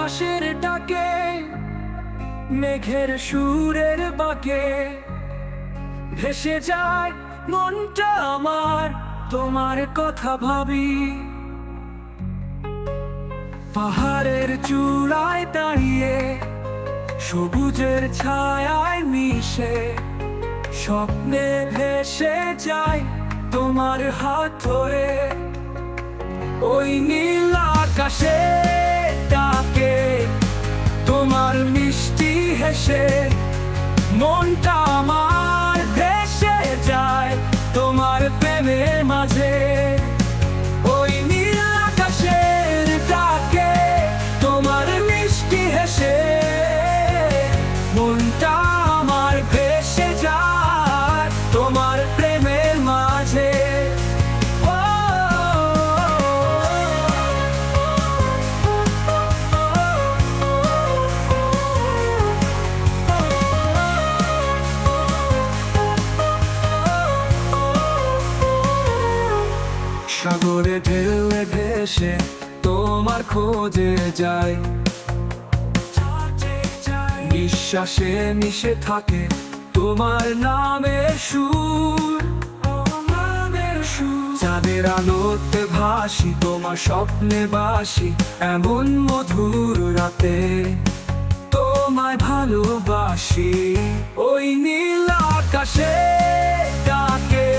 আকাশের ডাকে, মেঘের সুরের বাঁকে ভেসে যায় মনটা আমার, তোমার কথা ভাবি। পাহাড়ের চূড়ায় দাঁড়িয়ে সবুজের ছায়ায় মিশে স্বপ্নে ভেসে যায় তোমার হাত ধরে। ওই নীল আকাশে ডাকে তোমার মিষ্টি হেসে, মনটা আমার ভেসে যায় তোমার প্রেমের মাঝে। ওই নীল আকাশের ডাকে তোমার মিষ্টি হেসে, মনটা আমার ভেসে যায় তোমার প্রেমের মাঝে। সাগরে ঢেউয়ে ভেসে তোমার খোঁজে যায়, নিঃশ্বাসে মিশে থাকে তোমার নামের সুর। চাঁদের আলোতে ভাসি তোমার স্বপ্নে বাসি, এমন মধুর রাতে তোমায় ভালোবাসি। ওই নীল আকাশে ডাকে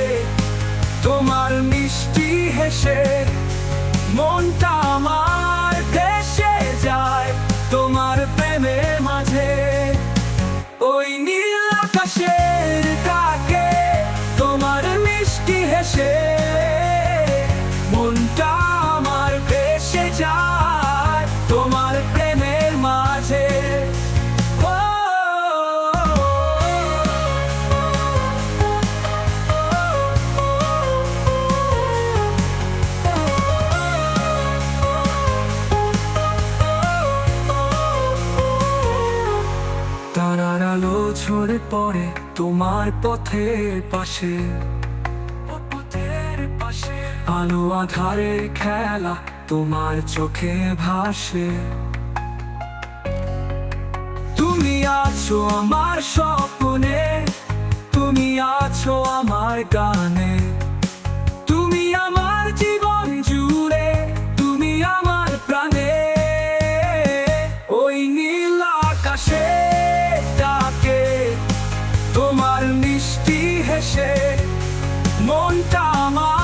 তোমার মিষ্টি হেসে, মনটা আমার ভেসে যায় তোমার প্রেমের মাঝে। ওই নীল আকাশের ডাকে তোমার মিষ্টি হেসে, মনটা আমার ভেসে যায় তোমার প্রেমের মাঝে। তারার আলো ঝরে পড়ে তোমার পথের পাশে, আলো আধারে খেলা তোমার চোখে ভাসে। তুমি আছো আমার স্বপ্নে, তুমি আছো আমার গানে, তুমি আমার জীবন জুড়ে, তুমি আমার প্রাণে। ওই নীল আকাশে ডাকে তোমার মিষ্টি হেসে, মনটা আমার